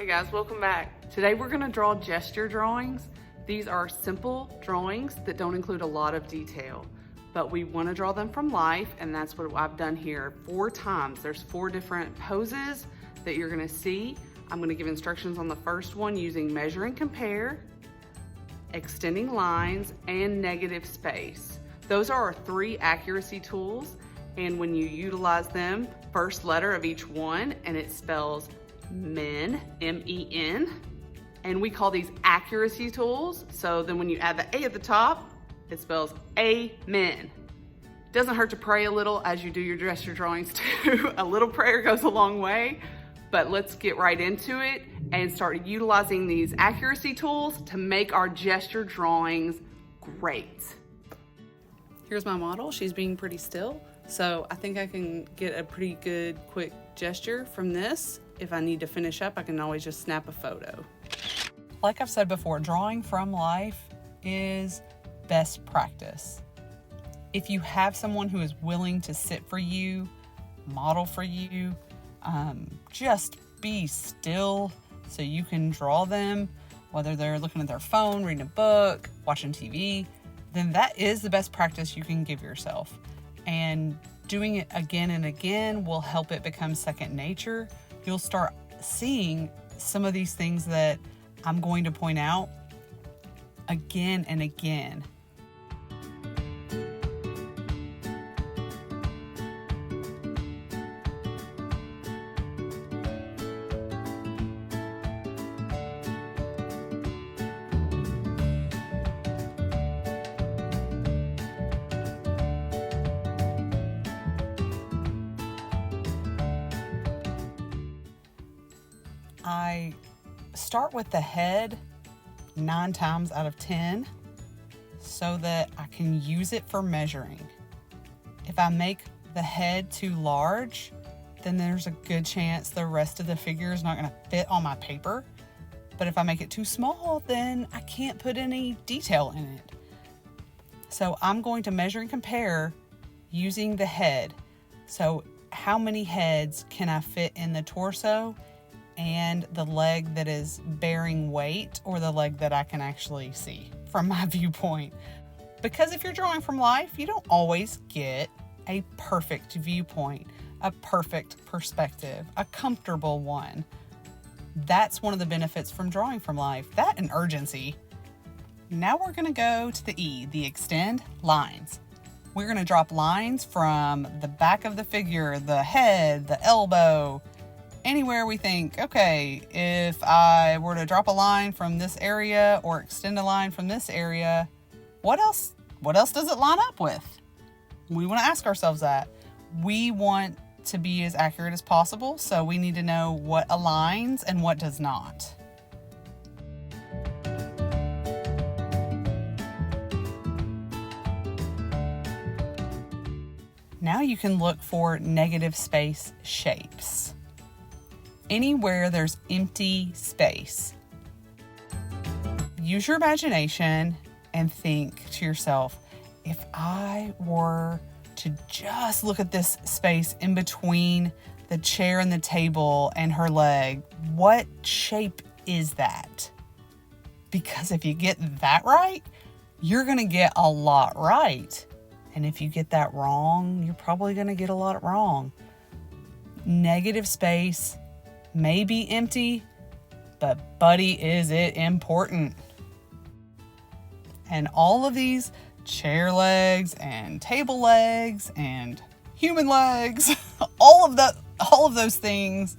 guys, welcome back. Today we're gonna draw gesture drawings. These are simple drawings that don't include a lot of detail, but we wanna draw them from life, and that's what I've done here 4 times. There's 4 different poses that you're gonna see. I'm gonna give instructions on the first one using measure and compare, extending lines, and negative space. Those are our 3 accuracy tools, and when you utilize them, first letter of each one, and it spells men, M-E-N, and we call these accuracy tools. So then when you add the A at the top, it spells amen. Doesn't hurt to pray a little as you do your gesture drawings too. A little prayer goes a long way, but let's get right into it and start utilizing these accuracy tools to make our gesture drawings great. Here's my model. She's being pretty still. So I think I can get a pretty good quick gesture from this. If I need to finish up, I can always just snap a photo. Like I've said before, drawing from life is best practice. If you have someone who is willing to sit for you, model for you, just be still so you can draw them, whether they're looking at their phone, reading a book, watching TV, then that is the best practice you can give yourself. And doing it again and again will help it become second nature. You'll start seeing some of these things that I'm going to point out again and again. I start with the head 9 times out of 10 so that I can use it for measuring. If I make the head too large, then there's a good chance the rest of the figure is not going to fit on my paper. But if I make it too small, then I can't put any detail in it. So I'm going to measure and compare using the head. So how many heads can I fit in the torso and the leg that is bearing weight, or the leg that I can actually see from my viewpoint. Because if you're drawing from life, you don't always get a perfect viewpoint, a perfect perspective, a comfortable one. That's one of the benefits from drawing from life, that and urgency. Now we're gonna go to the E, the extend lines. We're gonna drop lines from the back of the figure, the head, the elbow, anywhere we think, okay, if I were to drop a line from this area or extend a line from this area, what else does it line up with? We want to ask ourselves that. We want to be as accurate as possible, so we need to know what aligns and what does not. Now you can look for negative space shapes. Anywhere there's empty space. Use your imagination and think to yourself, if I were to just look at this space in between the chair and the table and her leg, what shape is that? Because if you get that right, you're going to get a lot right. And if you get that wrong, you're probably going to get a lot wrong. Negative space may be empty, but buddy, is it important. And all of these chair legs and table legs and human legs, all of those things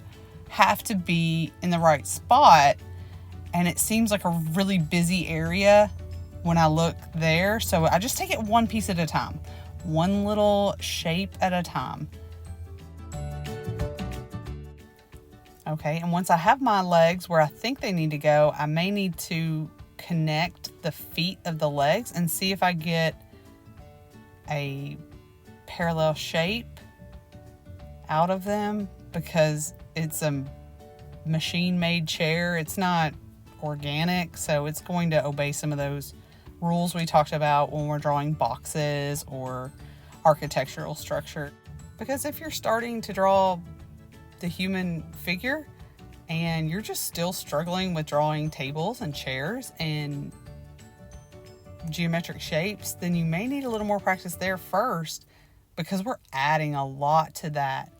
have to be in the right spot. And it seems like a really busy area when I look there. So I just take it one piece at a time, one little shape at a time. Okay, and once I have my legs where I think they need to go, I may need to connect the feet of the legs and see if I get a parallel shape out of them, because it's a machine-made chair. It's not organic, so it's going to obey some of those rules we talked about when we're drawing boxes or architectural structure. Because if you're starting to draw the human figure, and you're just still struggling with drawing tables and chairs and geometric shapes, then you may need a little more practice there first, because we're adding a lot to that.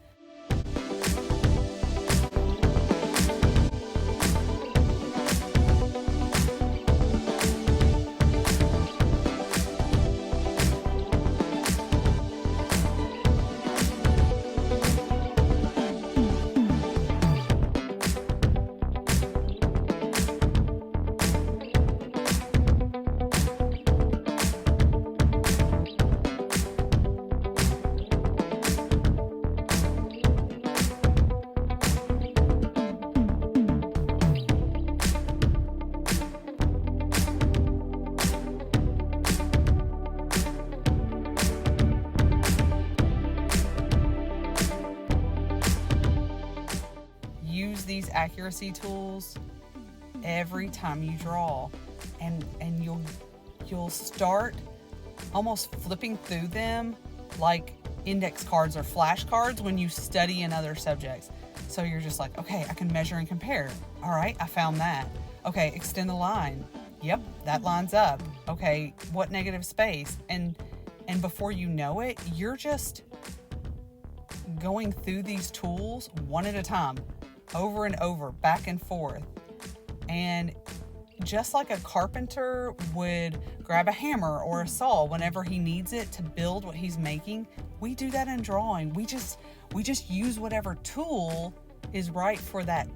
Use these accuracy tools every time you draw, and you'll start almost flipping through them like index cards or flashcards when you study in other subjects. So you're just like, okay, I can measure and compare. All right, I found that. Okay, extend the line. Yep, that lines up. Okay, what negative space? And before you know it, you're just going through these tools one at a time, over and over, back and forth. And just like a carpenter would grab a hammer or a saw whenever he needs it to build what he's making, we do that in drawing. We just use whatever tool is right for that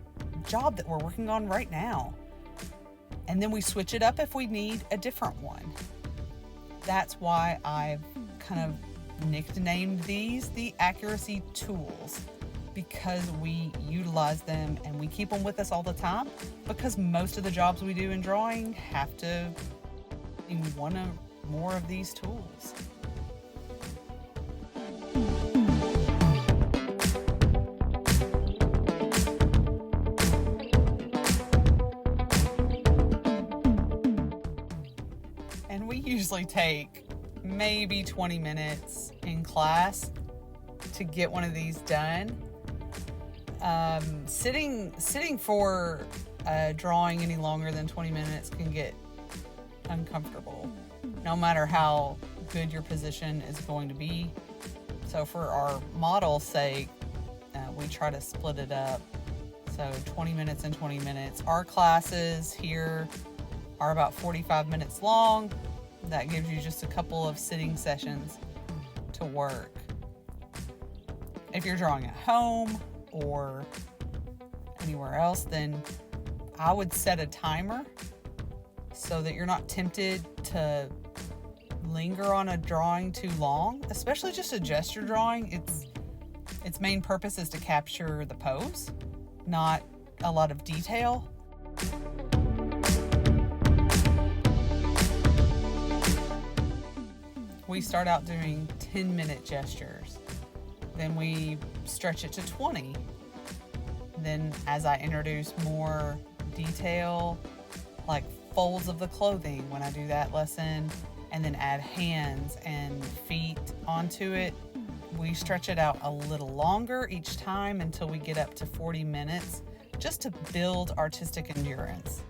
job that we're working on right now. And then we switch it up if we need a different one. That's why I've kind of nicknamed these the accuracy tools, because we utilize them and we keep them with us all the time, because most of the jobs we do in drawing have to in one or more of these tools. And we usually take maybe 20 minutes in class to get one of these done. Sitting for drawing any longer than 20 minutes can get uncomfortable, no matter how good your position is going to be. So for our model's sake, we try to split it up. So 20 minutes and 20 minutes. Our classes here are about 45 minutes long. That gives you just a couple of sitting sessions to work. If you're drawing at home or anywhere else, then I would set a timer so that you're not tempted to linger on a drawing too long, especially just a gesture drawing. Its main purpose is to capture the pose, not a lot of detail. We start out doing 10-minute gestures. Then we stretch it to 20. Then as I introduce more detail, like folds of the clothing when I do that lesson, and then add hands and feet onto it, we stretch it out a little longer each time until we get up to 40 minutes, just to build artistic endurance.